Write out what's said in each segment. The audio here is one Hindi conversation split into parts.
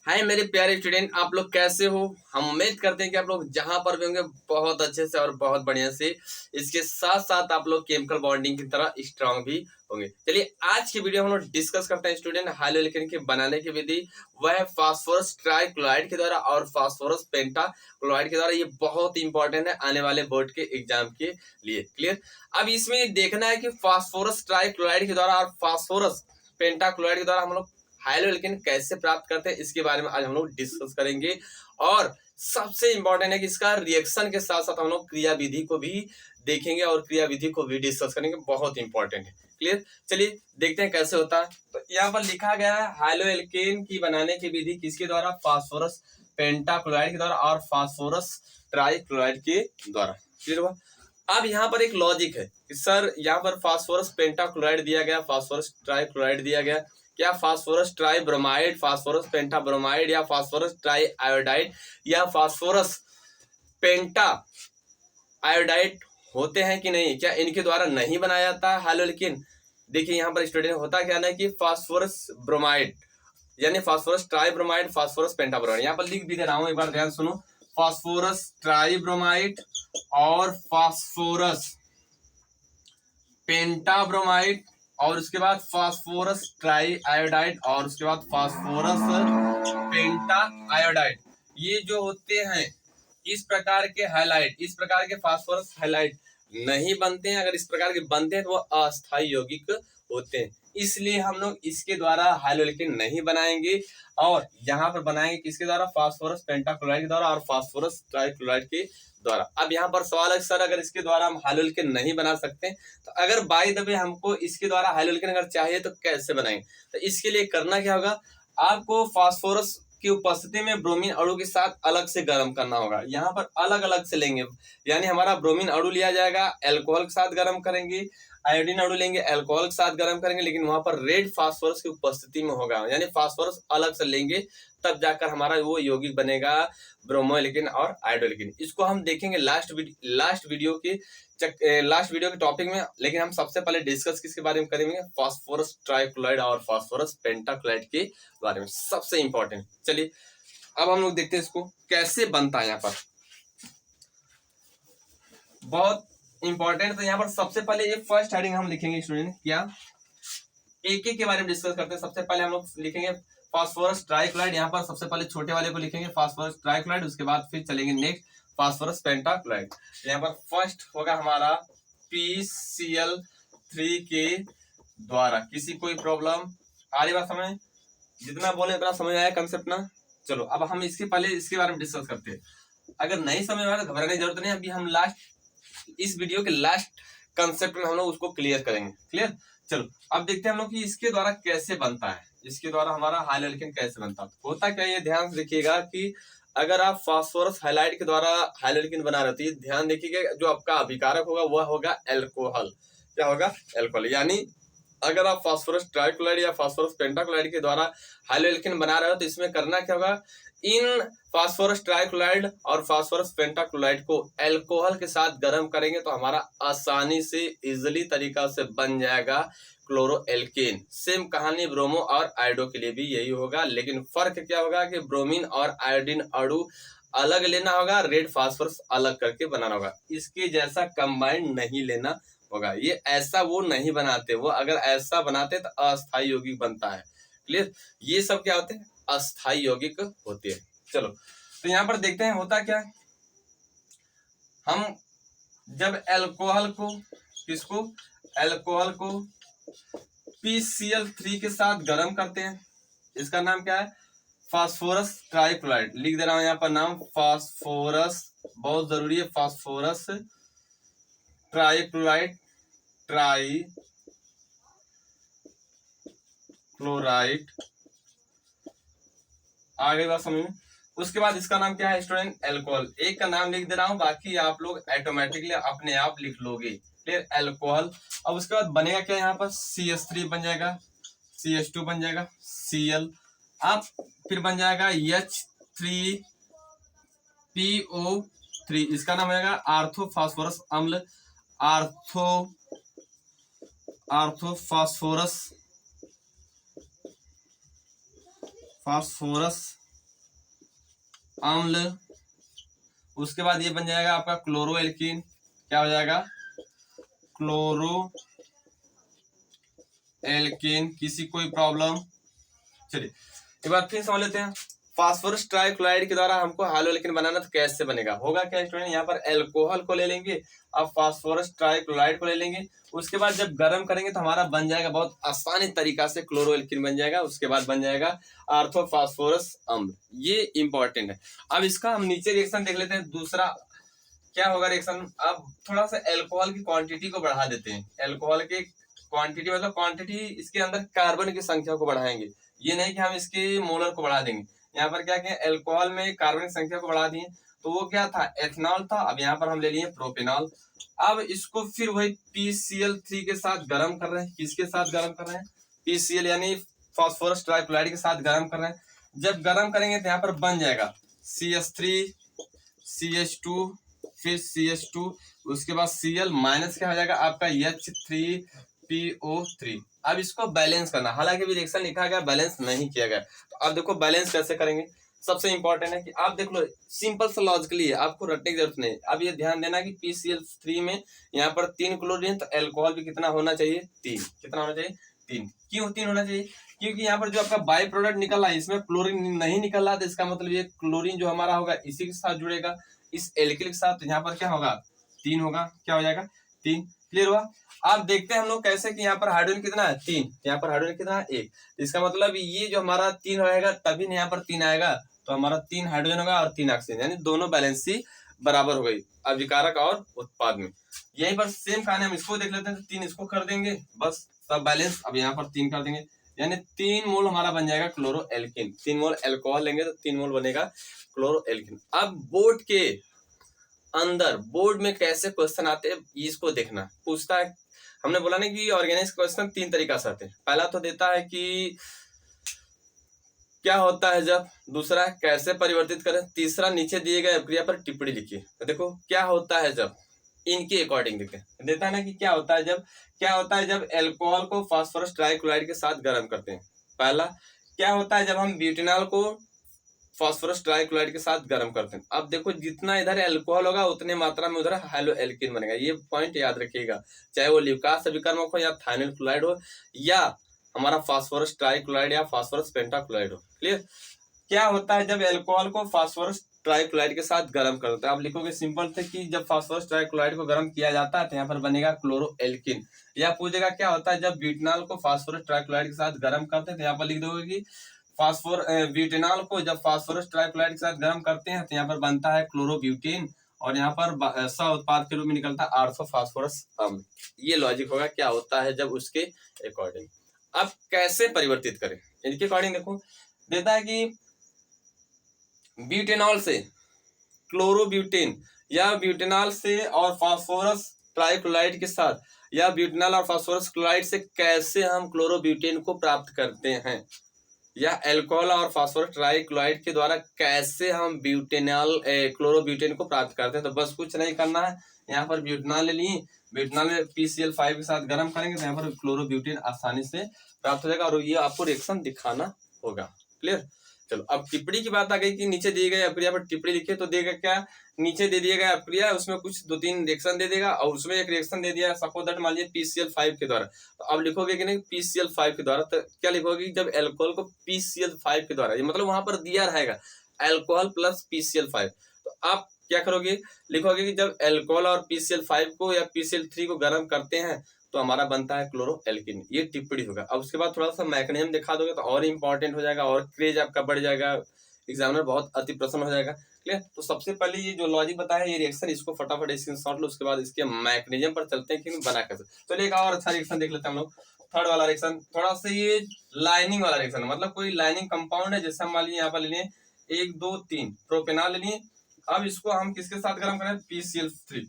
हाय मेरे प्यारे स्टूडेंट, आप लोग कैसे हो। हम उम्मीद करते हैं कि आप लोग जहां पर भी होंगे बहुत अच्छे से और बहुत बढ़िया से। इसके साथ साथ आप लोग केमिकल बॉन्डिंग की तरह स्ट्रांग भी होंगे। चलिए आज की वीडियो हम लोग डिस्कस करते हैं स्टूडेंट हाइड्रोलिकन के बनाने की विधि। वह है फास्फोरस ट्राइक्लोराइड के द्वारा और फास्फोरस पेंटाक्लोराइड के द्वारा। ये बहुत इंपॉर्टेंट है आने वाले बोर्ड के एग्जाम के लिए। क्लियर। अब इसमें देखना है कि फास्फोरस ट्राइक्लोराइड के द्वारा और फास्फोरस पेंटाक्लोराइड के द्वारा हम लोग हाइड्रोलिकन कैसे प्राप्त करते हैं, इसके बारे में आज हम लोग डिस्कस करेंगे। और सबसे इंपॉर्टेंट है कि इसका रिएक्शन के साथ साथ हम लोग क्रिया विधि को भी देखेंगे और क्रिया विधि को भी डिस्कस करेंगे। बहुत इंपॉर्टेंट है। क्लियर। चलिए देखते हैं कैसे होता है। तो यहाँ पर लिखा गया है हाइड्रोएल्केन की बनाने की विधि किसके द्वारा, फास्फोरस पेंटाक्लोराइड के द्वारा और फास्फोरस ट्राइक्लोराइड के द्वारा। क्लियर हुआ। अब यहाँ पर एक लॉजिक है कि सर यहाँ पर फास्फोरस पेंटाक्लोराइड दिया गया, फास्फोरस ट्राइक्लोराइड दिया गया, क्या फास्फोरस ट्राई ब्रोमाइड, फास्फोरस पेंटा ब्रोमाइड या फास्फोरस ट्राई आयोडाइड या फास्फोरस पेंटा आयोडाइड होते हैं कि नहीं, क्या इनके द्वारा नहीं बनाया जाता हाइड्रोलिकन। देखिए यहाँ पर स्टूडेंट होता क्या है कि फास्फोरस ब्रोमाइड यानी फास्फोरस ट्राई ब्रोमाइड, फास्फोरस पेंटा ब्रोमाइड। यहाँ पर लिख भी दे रहा हूं, एक बार ध्यान सुनो। फास्फोरस ट्राई ब्रोमाइड और फास्फोरस पेंटाब्रोमाइड और उसके बाद फास्फोरस ट्राई आयोडाइड और उसके बाद फास्फोरस पेंटा आयोडाइड। ये जो होते हैं इस प्रकार के हाइलाइट, इस प्रकार के फास्फोरस हाइलाइट नहीं बनते हैं। अगर इस प्रकार के बनते हैं तो वो अस्थायी यौगिक होते हैं, इसलिए हम लोग इसके द्वारा हाइड्रोलिकन नहीं बनाएंगे। और यहाँ पर बनाएंगे किसके द्वारा, फास्फोरस पेंटाक्लोराइड के द्वारा और फास्फोरस ट्राइक्लोराइड के द्वारा। अब यहाँ पर सवाल है सर अगर इसके द्वारा हम हाइड्रोलिकन नहीं बना सकते तो अगर बाय द वे हमको इसके द्वारा हाइड्रोलिकन अगर चाहिए तो कैसे बनाएंगे। तो इसके लिए करना क्या होगा, आपको फास्फोरस की उपस्थिति में ब्रोमीन अणु के साथ अलग से गर्म करना होगा। यहाँ पर अलग अलग से लेंगे, यानी हमारा ब्रोमीन अणु लिया जाएगा, अल्कोहल के साथ गर्म करेंगे, आयोडीन अणु लेंगे, अल्कोहल के साथ गर्म करेंगे, लेकिन वहां पर रेड फास्फोरस की उपस्थिति में होगा, यानी फास्फोरस अलग से लेंगे, तब जाकर हमारा वो यौगिक बनेगा ब्रोमोलिकन और आयोडोलिकन। इसको हम देखेंगे लास्ट वीडियो के टॉपिक में। लेकिन हम सबसे पहले डिस्कस किसके बारे में करेंगे, फास्फोरस ट्राइक्लोराइड और फास्फोरस पेंटाक्लोराइड के बारे में, सबसे इंपॉर्टेंट। चलिए अब हम लोग देखते हैं इसको कैसे बनता है। यहाँ पर बहुत इंपॉर्टेंट। तो यहाँ पर सबसे पहले ये फर्स्ट हेडिंग हम लिखेंगे स्टूडेंट, क्या एक एक के बारे में डिस्कस करते हैं। सबसे पहले हम लोग लिखेंगे फास्फोरस ट्राइक्लोराइड। यहाँ पर सबसे पहले छोटे वाले को लिखेंगे फास्फोरस ट्राइक्लोराइड, उसके बाद फिर चलेंगे नेक्स्ट फास्फोरस पेंटाक्लोराइड। यहाँ पर फर्स्ट होगा हमारा PCl3 के द्वारा। किसी कोई प्रॉब्लम आ रही बात समझ, जितना बोले उतना समझ आया कंसेप्ट ना। चलो अब हम इसके पहले इसके बारे में डिस्कस करते हैं। अगर नहीं समझ में आया तो घबराने की जरूरत नहीं, अभी हम इस वीडियो के लास्ट कंसेप्ट में हम लोग उसको क्लियर करेंगे। क्लियर। चलो अब देखते हैं हम लोग कि इसके द्वारा कैसे बनता है, इसके द्वारा हमारा हाइड्रोलिकन कैसे बनता है। होता क्या, ये ध्यान से देखिएगा कि अगर आप फास्फोरस हाइलाइट के द्वारा हाइड्रोलिकन बना रहे हो, ध्यान देखिएगा जो आपका अभिकारक होगा वह होगा एल्कोहल। क्या होगा, एल्कोहल। यानी अगर आप फास्फोरस ट्राइक्लोराइड या फास्फोरस पेंटाक्लोराइड के द्वारा हाइड्रोलिकन बना रहे हो तो इसमें करना क्या होगा, इन फास्फोरस ट्राइक्लोराइड और फास्फोरस पेंटाक्लोराइड को अल्कोहल के साथ गर्म करेंगे तो हमारा आसानी से इजिली तरीका से बन जाएगा क्लोरोएल्केन। सेम कहानी ब्रोमो और आयोडो के लिए भी यही होगा, लेकिन फर्क क्या होगा कि ब्रोमीन और आयोडीन अणु अलग लेना होगा, रेड फास्फोरस अलग करके बनाना होगा। इसके जैसा कंबाइंड नहीं लेना होगा। ये ऐसा वो नहीं बनाते, वो अगर ऐसा बनाते तो अस्थायी यौगिक बनता है। क्लियर। ये सब क्या होते हैं, अस्थायी यौगिक होते हैं। चलो तो यहाँ पर देखते हैं होता क्या, हम जब अल्कोहल को किसको, अल्कोहल को PCl3 के साथ गर्म करते हैं, इसका नाम क्या है, फास्फोरस ट्राइक्लोराइड। लिख दे रहा हूं यहाँ पर नाम, फास्फोरस बहुत जरूरी है, फास्फोरस ट्राइक्लोराइड, ट्राई क्लोराइड। आगे बात समझ में। उसके बाद इसका नाम क्या है स्टूडेंट, अल्कोहल। एक का नाम लिख दे रहा हूं, बाकी आप लोग ऑटोमेटिकली अपने आप लिख लोगे। Clear, alcohol. अब उसके बाद बनेगा क्या, यहाँ पर CH3 बन जाएगा, CH2 बन जाएगा, Cl। अब फिर बन जाएगा H3PO3, इसका नाम होगा आर्थोफास्फोरस अम्ल, आर्थोफास्फोरस अम्ल, उसके बाद ये बन जाएगा आपका क्लोरो एल्कीन, क्या हो जाएगा क्लोरो एल्कीन। किसी कोई प्रॉब्लम? चलिए एक बार फिर समझ लेते हैं। फास्फोरस ट्राइक्लोराइड के द्वारा हमको हाइड्रोएल्कीन बनाना तो कैसे बनेगा? होगा क्या स्टूडेंट, यहाँ पर एल्कोहल को ले लेंगे, अब फास्फोरस ट्राइक्लोराइड को ले लेंगे, उसके बाद जब गर्म करेंगे तो हमारा बन जाएगा बहुत आसानी तरीका से क्लोरोएल्कीन बन जाएगा, उसके बाद बन जाएगा आर्थोफास्फोरस अम्ल। ये इंपॉर्टेंट है। अब इसका हम नीचे रिएक्शन देख लेते हैं। दूसरा क्या होगा रिएक्शन, अब थोड़ा सा एल्कोहल की क्वांटिटी को बढ़ा देते हैं। एल्कोहल की क्वांटिटी मतलब क्वांटिटी, इसके अंदर कार्बन की संख्या को बढ़ाएंगे, ये नहीं कि हम इसके मोलर को बढ़ा देंगे। यहाँ पर क्या किया, एल्कोहल में कार्बन की संख्या को बढ़ा दिए, तो वो क्या था एथेनॉल था। अब यहाँ पर हम ले लिए प्रोपेनॉल। अब इसको फिर वही PCl3 के साथ गर्म कर रहे हैं। किसके साथ गर्म कर रहे हैं? PCl यानी फास्फोरस ट्राइक्लोराइड के साथ गर्म कर रहे हैं। जब गर्म करेंगे तो यहाँ पर बन जाएगा CH3 CH2 फिर CH2, उसके बाद Cl माइनस क्या हो जाएगा आपका H3PO3। अब इसको बैलेंस करना, हालांकि भी रिएक्शन लिखा गया बैलेंस नहीं किया गया। तो अब देखो बैलेंस कैसे करेंगे। सबसे इंपॉर्टेंट है कि आप देख लो, सिंपल सा लॉजिकली है, आपको रटने की जरूरत नहीं। अब ये ध्यान देना कि PCl3 में यहाँ पर 3 क्लोरीन, तो एल्कोहल भी कितना होना चाहिए 3। कितना होना चाहिए 3। क्यों 3 होना चाहिए? क्योंकि यहाँ पर जो आपका बाई प्रोडक्ट निकल रहा है इसमें क्लोरीन नहीं निकल रहा, तो इसका मतलब ये क्लोरीन जो हमारा होगा इसी के साथ जुड़ेगा, इस एल्किल के साथ। तो यहाँ पर क्या होगा 3 होगा, क्या हो जाएगा 3। क्लियर हुआ? आप देखते हैं हम लोग कैसे कि यहाँ पर हाइड्रोजन कितना है 3, यहाँ पर हाइड्रोजन कितना है 1। इसका मतलब ये जो हमारा 3 रहेगा तभी यहाँ पर 3 आएगा, तो हमारा 3 हाइड्रोजन होगा और 3 ऑक्सीजन, यानी दोनों बैलेंसी बराबर हो गई अभिकारक और उत्पाद में। यहीं पर सेम कहानी हम इसको देख लेते हैं, तो 3 इसको कर देंगे, बस सब बैलेंस। अब यहाँ पर 3 कर देंगे, यानी 3 मोल हमारा बन जाएगा क्लोरो एल्किन। 3 मोल एल्कोहल लेंगे तो 3 मोल बनेगा क्लोरो एल्किन। अब बोर्ड के अंदर, बोर्ड में कैसे क्वेश्चन आते हैं इसको देखना। पूछता है, हमने बोला ना कि ऑर्गेनाइज क्वेश्चन 3 तरीका से आते हैं। पहला तो देता है कि क्या होता है जब, दूसरा कैसे परिवर्तित करें, तीसरा नीचे दिए गए अभिक्रिया पर टिप्पणी लिखिए। तो देखो क्या होता है जब, इनके अकॉर्डिंग देखते हैं। देता है ना कि क्या होता है जब, क्या होता है जब एल्कोहल को फास्फोरस ट्राइक्लोराइड के साथ गर्म करते हैं। पहला क्या होता है जब हम ब्यूटेनॉल को फास्फोरस ट्राइक्लोराइड के साथ गर्म करते हैं। अब देखो जितना इधर एल्कोहल होगा उतने मात्रा में उधर हाइड्रोएल्कीन बनेगा, ये पॉइंट याद रखिएगा। चाहे वो ल्यूकास अभिकर्मक हो या थाइनिल क्लोराइड हो या हमारा फास्फोरस ट्राइक्लोराइड या फास्फोरस पेंटाक्लोराइड हो। क्लियर? क्या होता है जब एल्कोहल को फास्फोरस ट्राइक्लोराइड के साथ गर्म करते हैं। आप लिखोगे सिंपल थे कि जब फास्फोरस ट्राइक्लोराइड को गर्म किया जाता है तो यहाँ पर बनेगा क्लोरोएल्कीन। या पूछेगा क्या होता है जब ब्यूटेनॉल को फास्फोरस ट्राइक्लोराइड के साथ गर्म करते हैं, तो यहाँ पर लिख दोगे कि ब्यूटेनॉल को जब फास्फोरस ट्राइक्लोराइड के साथ गर्म करते हैं तो यहाँ पर बनता है क्लोरोब्यूटेन, और यहाँ पर सह उत्पाद के रूप में निकलता है आर्थोफास्फोरस अम्ल। ये लॉजिक होगा क्या होता है जब उसके अकॉर्डिंग। अब कैसे परिवर्तित करें इनके अकॉर्डिंग, देखो देता है कि ब्यूटेनॉल से क्लोरोब्यूटेन या ब्यूटेनॉल से और फास्फोरस ट्राइक्लोराइड के साथ या ब्यूटेनॉल और फास्फोरस क्लोराइड से कैसे हम क्लोरोब्यूटेन को प्राप्त करते हैं, या अल्कोहल और फास्फोरस ट्राइक्लोराइड के द्वारा कैसे हम ब्यूटेनॉल क्लोरोब्यूटेन को प्राप्त करते हैं। तो बस कुछ नहीं करना है, यहाँ पर ब्यूटेनॉल ले लिए, ब्यूटेनॉल में PCl5 के साथ गर्म करेंगे तो यहाँ पर क्लोरोब्यूटेन आसानी से प्राप्त हो जाएगा, और ये आपको रिएक्शन दिखाना होगा। क्लियर? चलो अब टिप्पणी की बात आ गई कि नीचे दिए गए अभिक्रिया पर टिप्पणी लिखे, तो देगा क्या, नीचे दे दिया गया अभिक्रिया, उसमें कुछ 2-3 रिएक्शन दे देगा, और उसमें एक रिएक्शन दे दिया सपोज दैट मान लीजिए PCl5 के द्वारा। तो अब लिखोगे कि नहीं PCl5 के द्वारा, तो क्या लिखोगे जब एल्कोहल को PCl5 के द्वारा, ये मतलब वहां पर दिया रहेगा एल्कोहल प्लस PCl5, तो आप क्या करोगे, लिखोगे कि जब एल्कोहल और PCl5 को या PCl3 को गर्म करते हैं तो हमारा बनता है क्लोरोएल्कीन। ये टिप्पणी होगा। अब उसके बाद थोड़ा सा मैकेनिज्म दिखा दोगे तो और इंपॉर्टेंट हो जाएगा और क्रेज आपका बढ़ जाएगा, एग्जामिनर बहुत अति प्रसन्न हो जाएगा। क्लियर? तो सबसे पहले ये जो लॉजिक बताया ये रिएक्शन, इसको फटाफट स्क्रीनशॉट लो, उसके बाद इसके मैकेनिज्म पर चलते हैं कि बना कैसे। चलिए एक और अच्छा रिएक्शन देख लेते हैं हम लोग। थर्ड वाला रिएक्शन थोड़ा सा ये लाइनिंग वाला रिएक्शन, मतलब कोई लाइनिंग कंपाउंड है, जैसे हम मान लीजिए यहाँ पर ले लें 1 2 3 प्रोपेनॉल ले लिए। अब इसको हम किसके साथ गर्म करें, PCl3।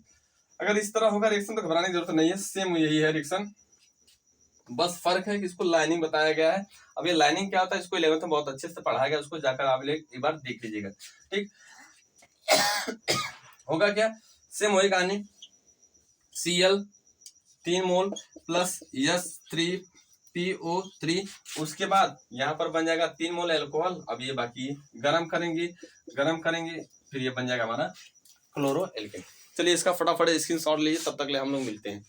अगर इस तरह होगा रिएक्शन तो घबराने की जरूरत नहीं है, सेम यही है रिएक्शन, बस फर्क है कि इसको लाइनिंग बताया गया है। अब ये लाइनिंग क्या होता है इसको 11th में बहुत अच्छे से पढ़ाया गया, उसको जाकर आप एक बार देख लीजिएगा। ठीक होगा क्या, सेम वही कहानी, Cl 3 मोल प्लस H3 PO3। उसके बाद यहाँ पर बन जाएगा 3 मोल एल्कोहल। अब ये बाकी गरम करेंगे फिर ये बन जाएगा हमारा क्लोरो एल्केन। चलिए इसका फटाफट स्क्रीनशॉट लीजिए, तब तक ले हम लोग मिलते हैं।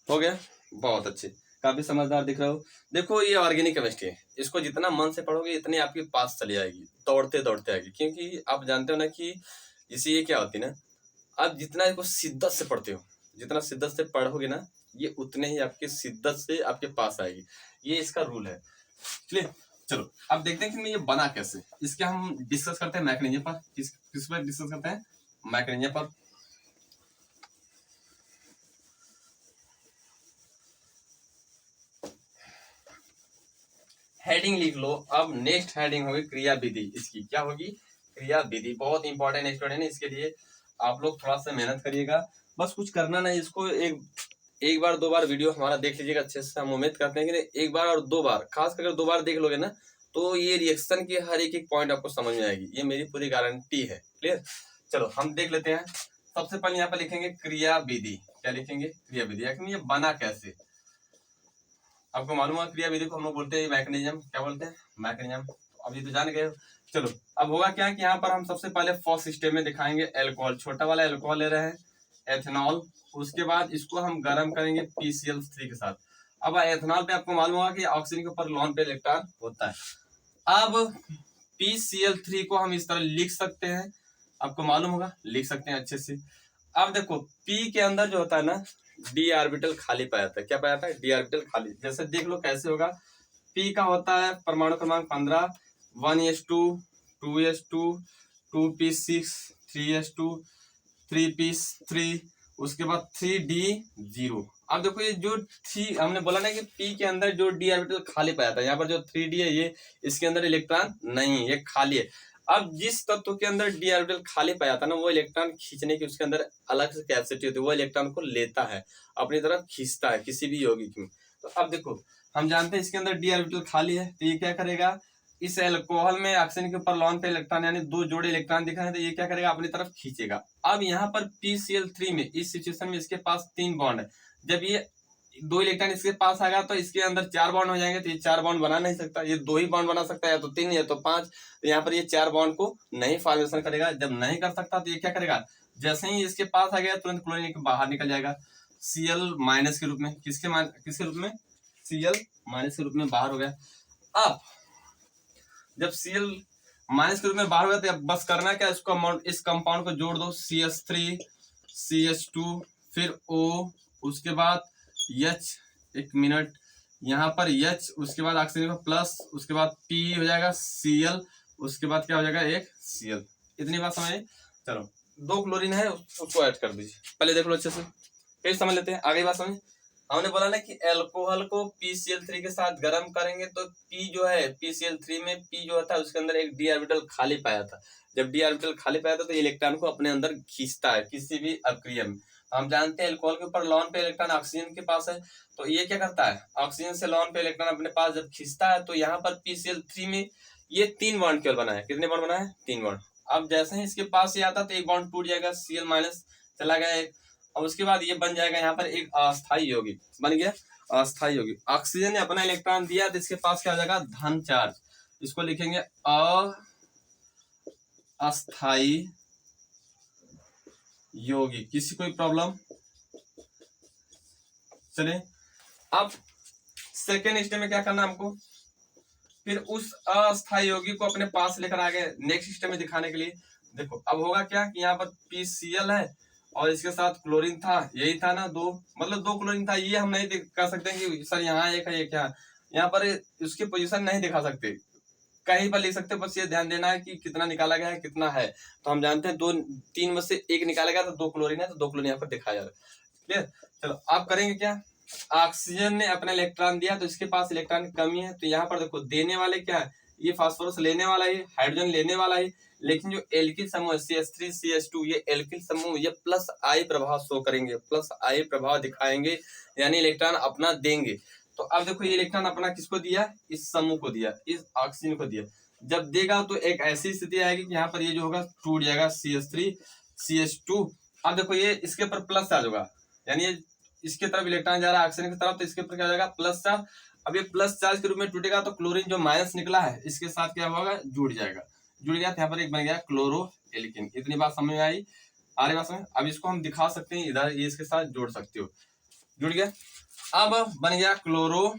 हो गया, बहुत अच्छे, काफी समझदार दिख रहे हो। देखो ये ऑर्गेनिक केमिस्ट्री है, इसको जितना मन से पढ़ोगे इतनी आपके पास चली आएगी, दौड़ते दौड़ते आएगी। क्योंकि आप जानते हो ना कि इसी ये क्या होती है ना, आप जितना इसको शिद्दत से पढ़ते हो, जितना शिद्दत से पढ़ोगे ना, ये उतने ही आपके शिद्दत से आपके पास आएगी। ये इसका रूल है। चलिए चलो अब देखते हैं कि ये बना कैसे। इसके हम डिस्कस करते हैं मैकेनिज्म पर। किस पर डिस्कस करते हैं? मैकेनिज्म पर। हेडिंग लिख लो। अब नेक्स्ट हेडिंग होगी क्रिया विधि। इसकी क्या होगी? क्रिया विधि। बहुत इंपॉर्टेंट स्टूडेंट है, इसके लिए आप लोग थोड़ा सा मेहनत करिएगा। बस कुछ करना नहीं, इसको एक बार 2 बार वीडियो हमारा देख लीजिएगा अच्छे से। हम उम्मीद करते हैं कि एक बार और 2 बार, खास करके 2 बार देख लोगे ना, तो ये रिएक्शन की हर एक पॉइंट आपको समझ में आएगी। ये मेरी पूरी गारंटी है। क्लियर? चलो हम देख लेते हैं। सबसे पहले यहाँ पर लिखेंगे क्रिया विधि। क्या लिखेंगे? क्रिया विधि। आखिर ये बना कैसे? आपको मालूम है क्रिया विधि को हम लोग बोलते हैं मैकेनिज्म। क्या बोलते हैं? मैकेनिज्म। अभी तो जान गए। चलो अब होगा क्या कि यहाँ पर हम सबसे पहले फर्स्ट स्टेप में दिखाएंगे एल्कोहल। छोटा वाला एल्कोहल ले रहे हैं, एथेनॉल। उसके बाद इसको हम गर्म करेंगे PCl3 के साथ। अब एथेनॉल पे आपको मालूम होगा कि ऑक्सीजन के ऊपर लोन पे इलेक्ट्रॉन होता है। अब PCl3 को हम इस तरह लिख सकते हैं, आपको मालूम होगा, लिख सकते हैं अच्छे से। अब देखो P के अंदर जो होता है ना, डी ऑर्बिटल खाली पाया जाता है। क्या पाया जाता है? डी ऑर्बिटल खाली। जैसे देख लो कैसे होगा। P का होता है परमाणु क्रमांक 15, 1s2, 2s2, 2p6, 3s2, 3p3, उसके बाद 3d0। अब देखो ये जो 3 हमने बोला ना कि P के अंदर जो डी ऑर्बिटल खाली पाया था, यहाँ पर जो 3d है ये, इसके अंदर इलेक्ट्रॉन नहीं, ये खाली है। अब जिस तत्व के अंदर डी ऑर्बिटल खाली पाया था ना, वो इलेक्ट्रॉन खींचने की उसके अंदर अलग से कैपेसिटी होती है। वो इलेक्ट्रॉन को लेता है, अपनी तरफ खींचता है किसी भी यौगिक में। तो अब देखो हम जानते हैं इसके अंदर डी ऑर्बिटल खाली है, तो ये क्या करेगा? इस एल्कोहल में ऑक्सीजन के ऊपर लोन पे इलेक्ट्रॉन यानी 2 जोड़े इलेक्ट्रॉन दिख रहे हैं, तो ये क्या करेगा? अपनी तरफ खींचेगा। अब यहाँ पर PCl3 में इस सिचुएशन में इसके पास 3 बॉन्ड है। जब ये 2 इलेक्ट्रॉन इसके पास आएगा तो इसके अंदर 4 बॉन्ड हो जाएंगे। तो ये 4 बॉन्ड बना नहीं सकता, ये 2 ही बॉन्ड बना सकता है, या तो 3 या तो 5। तो यहाँ पर ये 4 बॉन्ड को नहीं फॉर्मेशन करेगा। जब नहीं कर सकता तो ये क्या करेगा? जैसे ही इसके पास आ गया तुरंत क्लोरीन बाहर निकल जाएगा Cl- के रूप में। किसके रूप में? Cl- के रूप में बाहर हो गया। अब जब Cl- के रूप में बाहर हो गया तो बस करना क्या? इसको इस कंपाउंड को जोड़ दो, CH3, CH2, फिर O, उसके बाद H, एक मिनट, यहाँ पर H, उसके बाद ऑक्सीजन का प्लस, उसके बाद P हो जाएगा Cl, उसके बाद क्या हो जाएगा? एक Cl। इतनी बात समझे? चलो 2 क्लोरीन है, उसको ऐड कर दीजिए। पहले देख लो अच्छे से, फिर समझ लेते हैं। आगे बात समझ। हमने बोला ना कि एल्कोहल को PCl3 के साथ गर्म करेंगे तो P जो है, PCl3 में P जो होता है उसके अंदर एक डी ऑर्बिटल खाली पाया था। जब डी ऑर्बिटल खाली पाया था तो इलेक्ट्रॉन को अपने अंदर खींचता है किसी भी अभिक्रिया में। हम जानते हैं एल्कोहल के ऊपर लोन पे इलेक्ट्रॉन ऑक्सीजन के पास है, तो ये क्या करता है? ऑक्सीजन से लोन पे इलेक्ट्रॉन अपने पास जब खींचता है तो यहाँ पर PCl3 में ये 3 बॉन्ड केवल बना है। कितने बॉन्ड बना है? 3 बॉन्ड। अब जैसे ही इसके पास ये आता तो एक बॉन्ड टूट जाएगा, Cl- चला गया एक। और उसके बाद ये बन जाएगा यहाँ पर एक अस्थायी यौगिक। बन गया अस्थायी यौगिक। ऑक्सीजन ने अपना इलेक्ट्रॉन दिया तो इसके पास क्या हो जाएगा? धन चार्ज। इसको लिखेंगे अस्थायी यौगिक। किसी कोई प्रॉब्लम? चलिए अब सेकेंड स्टेप में क्या करना हमको? फिर उस अस्थायी यौगिक को अपने पास लेकर आ गए नेक्स्ट स्टेप में दिखाने के लिए। देखो अब होगा क्या कि यहाँ पर PCl है और इसके साथ क्लोरीन था, यही था ना, 2, मतलब 2 क्लोरीन था। ये हम नहीं दिखा सकते कि सर यहाँ एक है, ये क्या है। यहाँ पर उसकी पोजीशन नहीं दिखा सकते, कहीं पर लिख सकते। बस ये ध्यान देना है कि कितना निकाला गया है, कितना है। तो हम जानते हैं 3 में से 1 निकाला गया, तो 2 क्लोरीन है, तो 2 क्लोरीन यहाँ पर दिखाया जा रहा है। क्लियर? चलो आप करेंगे क्या? ऑक्सीजन ने अपना इलेक्ट्रॉन दिया तो इसके पास इलेक्ट्रॉन की कमी है, तो यहाँ पर देखो देने वाले क्या है? ये फास्फोरस लेने वाला है, हाइड्रोजन लेने वाला है। लेकिन जो एल्किल समूह CH3, CH2, ये एल्किल समूह ये प्लस आई प्रभाव शो करेंगे, प्लस आई प्रभाव दिखाएंगे, यानी इलेक्ट्रॉन अपना देंगे। तो अब देखो ये इलेक्ट्रॉन अपना किसको दिया? इस समूह को दिया, इस ऑक्सीजन को दिया। जब देगा तो एक ऐसी स्थिति आएगी कि यहाँ पर ये जो होगा टूट जाएगा CH3, CH2। अब देखो ये इसके ऊपर प्लस चार्ज होगा, यानी ये इसके तरफ इलेक्ट्रॉन जा रहा है ऑक्सीजन की तरफ, तो इसके ऊपर क्या हो जाएगा प्लस चार्ज। अब ये प्लस चार्ज के रूप में टूटेगा तो क्लोरीन जो माइनस निकला है इसके साथ क्या होगा, जुड़ जाएगा। जुड़ गया तो यहाँ पर एक बन गया क्लोरो एल्किन। इतनी बात समझ में आई, आ रही बात समझ। अब इसको हम दिखा सकते हैं, इधर ये इसके साथ जोड़ सकते हो, जुड़ गया। अब बन गया क्लोरो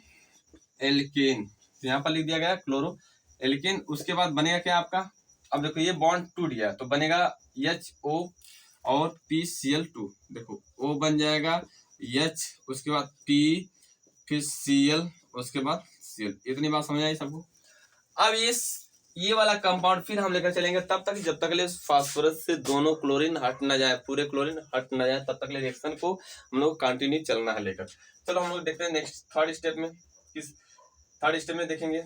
एल्किन, तो यहाँ पर लिख दिया गया क्लोरो एल्किन। उसके बाद बनेगा क्या आपका, अब देखो ये बॉन्ड टूट गया तो बनेगा HO और PCl2। देखो O बन जाएगा H, उसके बाद P, फिर Cl, उसके बाद Cl। इतनी बात समझ आई सबको। अब ये वाला कंपाउंड फिर हम लेकर चलेंगे तब तक जब तक ले फास्फोरस से दोनों क्लोरीन हट ना जाए, पूरे क्लोरीन हट ना जाए, तब तक ले रिएक्शन को हम लोग कंटिन्यू चलना है लेकर। चलो हम लोग देखते हैं नेक्स्ट थर्ड स्टेप में। किस थर्ड स्टेप में देखेंगे,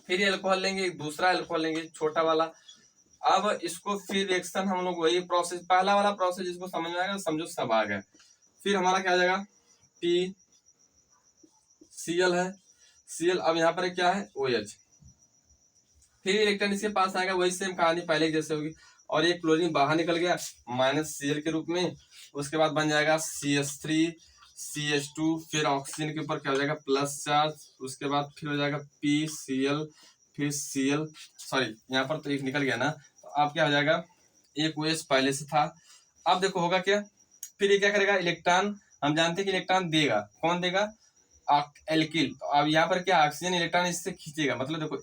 फिर एल्कोहल लेंगे, दूसरा एल्कोहल लेंगे छोटा वाला। अब इसको फिर रिएक्शन हम लोग वही प्रोसेस, पहला वाला प्रोसेस जिसको समझ में आएगा समझो सब आ गया। फिर हमारा क्या आ जाएगा, PCl है, Cl। अब यहाँ पर क्या है OH, फिर इलेक्ट्रॉन इसके पास आएगा, वही सेम कहानी पहले जैसे होगी। और ये क्लोरीन बाहर निकल गया -Cl के रूप में। उसके बाद बन जाएगा CH3 CH2, फिर ऑक्सीजन के ऊपर क्या हो जाएगा प्लस चार्ज। उसके बाद फिर हो जाएगा PCl, फिर Cl, सॉरी यहाँ पर तो एक निकल गया ना, तो अब क्या हो जाएगा, एक OH पहले से था। अब देखो होगा क्या, फिर ये क्या करेगा, इलेक्ट्रॉन हम जानते हैं कि इलेक्ट्रॉन देगा, कौन देगा, एल्किल। तो अब यहाँ पर क्या ऑक्सीजन इलेक्ट्रॉन इससे खींचेगा, मतलब देखो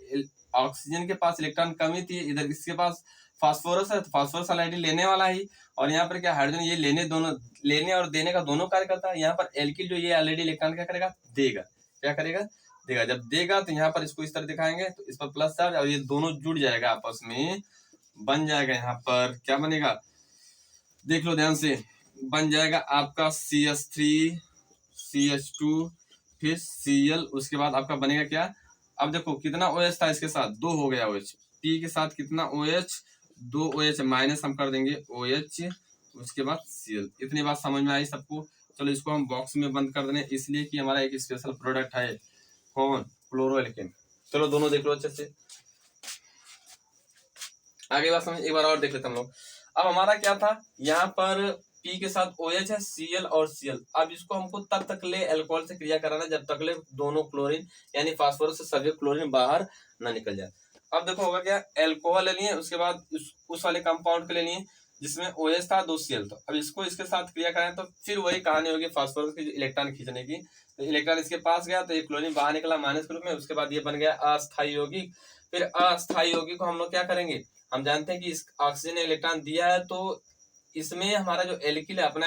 ऑक्सीजन के पास इलेक्ट्रॉन कमी थी, इधर इसके पास फास्फोरस है तो फास्फोरस ऑलरेडी लेने वाला ही, और यहाँ पर क्या हाइड्रोजन ये लेने और देने का दोनों कार्य करता है। यहाँ पर एल्किल जो ये ऑलरेडी इलेक्ट्रॉन क्या करेगा, देगा। क्या करेगा, देगा। जब देगा तो यहाँ पर इसको इस तरह दिखाएंगे तो इस पर प्लस चार्ज, और ये दोनों जुड़ जाएगा आपस में, बन जाएगा यहाँ पर क्या बनेगा, देख लो ध्यान से, बन जाएगा आपका CH3 CH2 फिर Cl। उसके बाद आपका बनेगा क्या, अब देखो कितना OH था इसके साथ, 2 हो गया OH, P के साथ कितना OH, 2 OH माइनस हम कर देंगे OH, उसके बाद Cl। इतनी बात समझ में आई सबको। चलो इसको हम बॉक्स में बंद कर दें, इसलिए कि हमारा एक स्पेशल प्रोडक्ट है, कौन, क्लोरोएल्किन। चलो दोनों देख लो अच्छे से, आगे बात समझ, एक बार और देख लेते हम लोग। अब हमारा क्या था, यहाँ पर P के साथ OH है, Cl और Cl। अब इसको हमको तब तक ले अल्कोहल से क्रिया कराना जब तक ले दोनों क्लोरीन यानी फास्फोरस से सभी क्लोरीन बाहर ना निकल जाए। अब देखो होगा क्या, अल्कोहल ले लिए, उसके बाद उस वाले कंपाउंड के ले लिए जिसमें OH था, 2 Cl था। अब इसको इसके साथ क्रिया कराएं तो फिर वही कहानी होगी फास्फोरस की इलेक्ट्रॉन खींचने की। तो इलेक्ट्रॉन इसके पास गया तो ये क्लोरीन बाहर निकला माइनस के रूप में। उसके बाद ये बन गया अस्थायी यौगिक। फिर अस्थायी यौगिक को हम लोग क्या करेंगे, हम जानते हैं कि इस ऑक्सीजन ने इलेक्ट्रॉन दिया है तो इसमें हमारा जो एल्किल है अपना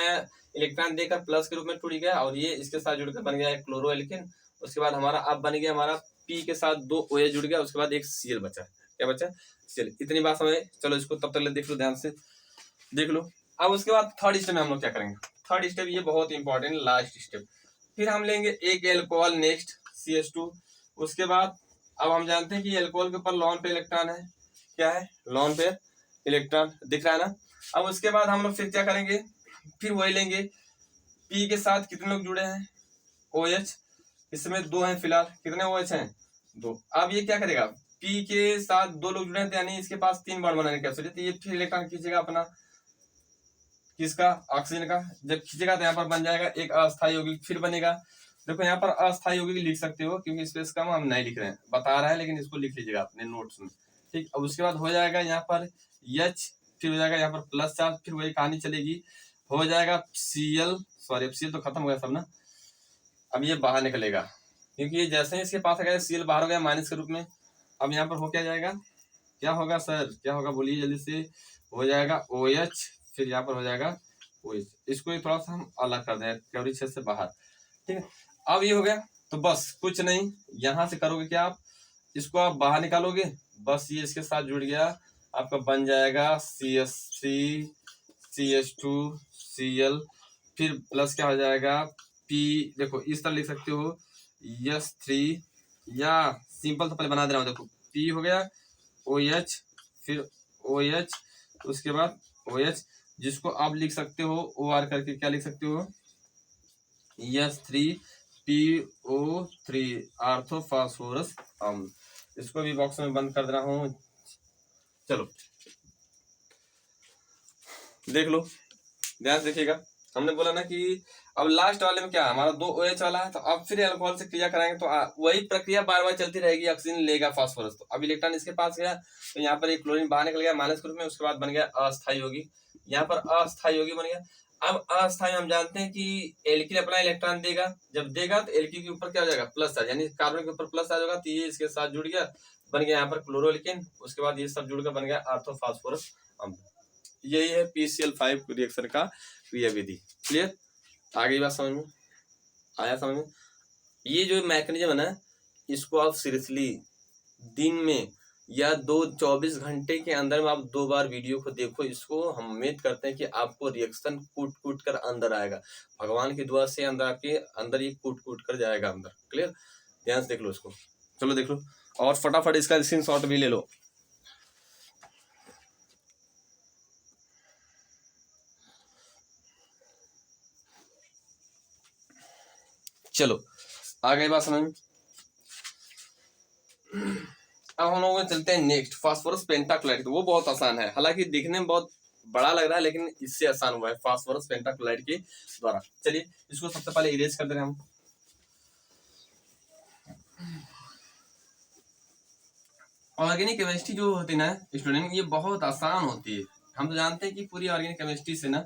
इलेक्ट्रॉन देकर प्लस के रूप में टूट गया, और ये इसके साथ जुड़कर बन गया क्लोरो एल्किन। उसके बाद हमारा अब बन गया हमारा P के साथ 2 OH जुड़ गया, उसके बाद एक Cl बचा। क्या बचा, Cl। इतनी बात समझ। चलो इसको तब तक देख लो, ध्यान से देख लो। अब उसके बाद थर्ड स्टेप में हम लोग क्या करेंगे, थर्ड स्टेप ये बहुत इंपॉर्टेंट लास्ट स्टेप। फिर हम लेंगे एक एल्कोहल नेक्स्ट CH2। उसके बाद अब हम जानते हैं कि एल्कोहल के ऊपर लॉन पे इलेक्ट्रॉन है, क्या है, लॉन पे इलेक्ट्रॉन दिख रहा है ना। अब उसके बाद हम लोग फिर क्या करेंगे, फिर वही लेंगे, P के साथ कितने लोग जुड़े हैं, OH, इसमें 2 हैं फिलहाल, कितने OH हैं, 2। अब ये क्या करेगा, P के साथ 2 लोग जुड़े हैं तो यानी इसके पास 3 बॉन्ड बनाने की आवश्यकता है, तो ये फिर इलेक्ट्रॉन खींचेगा अपना, किसका, ऑक्सीजन का। जब खींचेगा तो यहाँ पर बन जाएगा एक अस्थायी यौगिक फिर बनेगा। देखो यहाँ पर अस्थायी यौगिक लिख सकते हो क्योंकि स्पेस कम हम नहीं लिख रहे हैं, बता रहा है, लेकिन इसको लिख लीजिएगा अपने नोट्स में, ठीक। अब उसके बाद हो जाएगा यहाँ पर H, फिर हो जाएगा यहाँ पर प्लस चार्ज, फिर वही कहानी चलेगी, हो जाएगा Cl, सॉरी Cl तो खत्म हो गया सब ना। अब ये बाहर निकलेगा क्योंकि ये जैसे ही इसके पास आ गया Cl बाहर हो गया माइनस के रूप में। अब यहाँ पर हो क्या जाएगा, क्या होगा सर, क्या होगा बोलिए जल्दी से, हो जाएगा OH, फिर यहाँ पर हो जाएगा OH। इसको थोड़ा सा हम अलग कर दें कैलोरी क्षेत्र से बाहर, ठीक है। अब ये हो गया तो बस कुछ नहीं, यहाँ से करोगे क्या आप, इसको आप बाहर निकालोगे, बस ये इसके साथ जुड़ गया, आपका बन जाएगा CH3 CH2 Cl, फिर प्लस क्या हो जाएगा P, देखो इस तरह लिख सकते हो S3, या सिंपल तो पहले बना दे रहा हूँ, देखो P हो गया OH, फिर OH, उसके बाद OH, जिसको आप लिख सकते हो OR करके, क्या लिख सकते हो, S3PO3 आर्थोफॉस्फोरस अम्ल। इसको भी बॉक्स में बंद कर दे रहा हूँ। चलो देख लो, ध्यान से देखिएगा। हमने बोला ना कि अब लास्ट वाले में क्या हमारा 2 OH वाला है, तो अब फिर अल्कोहल से क्रिया कराएंगे तो वही प्रक्रिया बार बार चलती रहेगी, ऑक्सीजन लेगा फास्फोरस। तो अब इलेक्ट्रॉन इसके पास गया तो यहाँ पर एक क्लोरीन बाहर निकल गया माइनस ग्रुप में, उसके बाद बन गया अस्थायी योगी, यहाँ पर अस्थायी योगी बन गया। अब अस्थायी हम जानते हैं कि एल्किन अपना इलेक्ट्रॉन देगा, जब देगा तो एल्किन के ऊपर क्या हो जाएगा, प्लस चार्ज, यानी कार्बन के ऊपर प्लस चार्ज होगा, तो ये इसके साथ जुड़ गया, बन गया यहाँ पर क्लोरोलिकिन, उसके बाद ये सब जुड़कर बन गया ऑर्थोफॉस्फोरस अम्ल। यही है PCl5 रिएक्शन का क्रियाविधि। क्लियर, आगे बात समझ में आया? समझ में? ये जो मैकेनिज्म है ना, इसको आप सीरियसली दिन में या 24 घंटे के अंदर में आप 2 बार वीडियो को देखो। इसको हम उम्मीद करते हैं कि आपको रिएक्शन कूट कूट कर अंदर आएगा, भगवान की दुआ से अंदर आपके अंदर ये कूट कूट कर जाएगा अंदर। क्लियर, ध्यान से देख लो इसको। चलो देख लो और फटाफट इसका स्क्रीनशॉट भी ले लो। चलो आगे बात समझ में। अब हम लोग चलते हैं नेक्स्ट, फास्फोरस पेंटाक्लोराइड। तो वो बहुत आसान है, हालांकि दिखने में बहुत बड़ा लग रहा है, लेकिन इससे आसान हुआ है फास्फोरस पेंटाक्लोराइड के द्वारा। चलिए इसको सबसे पहले इरेज कर दे रहे हैं हम। ऑर्गेनिक केमिस्ट्री जो होती है ना स्टूडेंट, ये बहुत आसान होती है। हम तो जानते हैं कि पूरी ऑर्गेनिक केमिस्ट्री से ना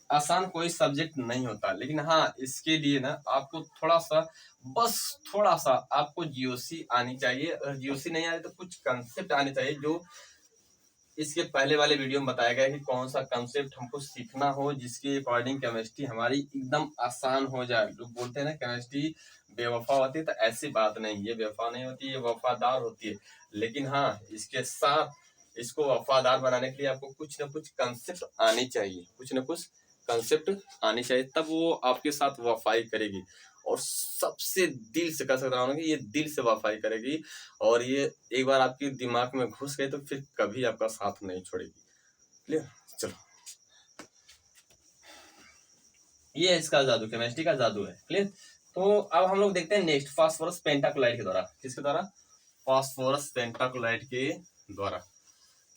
आसान कोई सब्जेक्ट नहीं होता, लेकिन हाँ इसके लिए ना आपको थोड़ा सा, बस थोड़ा सा आपको जीओसी आनी चाहिए। अगर जीओसी नहीं आए तो कुछ कंसेप्ट आने चाहिए, जो इसके पहले वाले वीडियो में बताया गया कि कौन सा कंसेप्ट हमको सीखना हो जिसके अकॉर्डिंग केमिस्ट्री हमारी एकदम आसान हो जाए। लोग बोलते हैं ना केमिस्ट्री बेवफा होती है, तो ऐसी बात नहीं, ये बेवफा नहीं होती, ये वफादार होती है। लेकिन हाँ इसके साथ इसको वफादार बनाने के लिए आपको कुछ ना कुछ कंसेप्ट आने चाहिए, कुछ ना कुछ कंसेप्ट आनी चाहिए, तब वो आपके साथ वफाई करेगी। और सबसे दिल से कह सकता हूँ कि ये दिल से वफाई करेगी, और ये एक बार आपके दिमाग में घुस गए तो फिर कभी आपका साथ नहीं छोड़ेगी। क्लियर, चलो ये इसका जादू, केमिस्ट्री का जादू है। क्लियर, तो अब हम लोग देखते हैं नेक्स्ट, फास्फोरस पेंटाक्लोराइड के द्वारा। किसके द्वारा? फास्फोरस पेंटाक्लोराइड के द्वारा।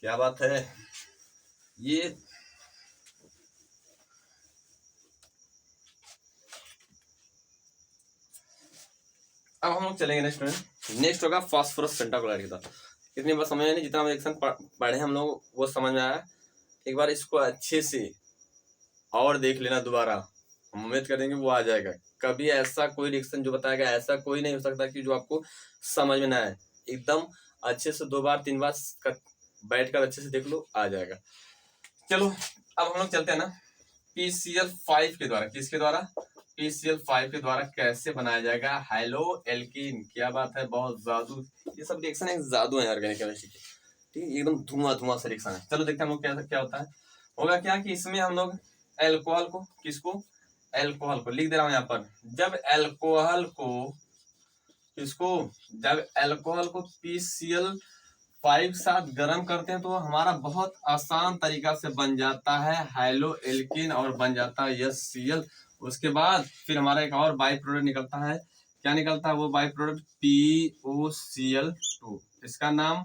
क्या बात है ये, अब हम लोग चलेंगे नेक्स्ट होगा फास्फोरस पेंटाक्लोराइड के द्वारा। इतनी बात समझ में नहीं, जितना रिएक्शन पढ़े हम लोग वो समझ में आया। एक बार इसको अच्छे से और देख लेना दोबारा, हम उम्मीद करेंगे वो आ जाएगा। कभी ऐसा कोई रिएक्शन जो बताएगा ऐसा कोई नहीं हो सकता कि जो आपको समझ में ना आए। एकदम अच्छे से 2 बार 3 बार बैठकर अच्छे से देख लो, आ जाएगा। चलो अब हम लोग चलते हैं ना PCl5 के द्वारा। किसके द्वारा? PCl5 के द्वारा कैसे बनाया जाएगा हेलो एल्कीन। क्या बात है, बहुत जादू, ये सब रिएक्शन एक जादू है ऑर्गेनिक केमिस्ट्री के। ठीक है, एकदम धुआं से रिएक्शन है। चलो देखते हैं हम लोग क्या होता है। होगा क्या कि इसमें हम लोग एल्कोहल को, किसको? एल्कोहल को लिख दे रहा हूं यहाँ पर। जब एल्कोहल को किसको, जब एल्कोहल को PCl5 साथ गर्म करते हैं तो हमारा बहुत आसान तरीका से बन जाता है हेलो एल्कीन और बन जाता है HCl। उसके बाद फिर हमारा एक और बाई प्रोडक्ट निकलता है। क्या निकलता है वो बाई प्रोडक्ट? POCl2। इसका नाम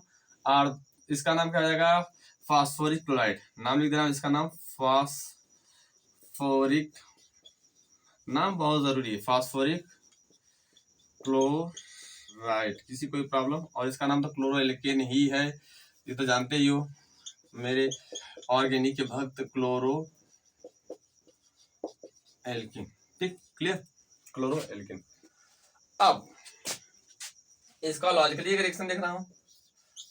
इसका नाम क्या हो जाएगा? Phosphoric chloride. नाम लिख देना इसका नाम, फास्फोरिक, नाम बहुत जरूरी है, फास्फोरिक क्लोराइड। किसी कोई प्रॉब्लम? और इसका नाम तो क्लोरो एल्केन ही है, ये तो जानते ही हो मेरे ऑर्गेनिक के भक्त, क्लोरो एल्केन। ठीक, क्लियर, क्लोरो एल्केन। अब इसका लॉजिकली एक रिएक्शन देख रहा हूं।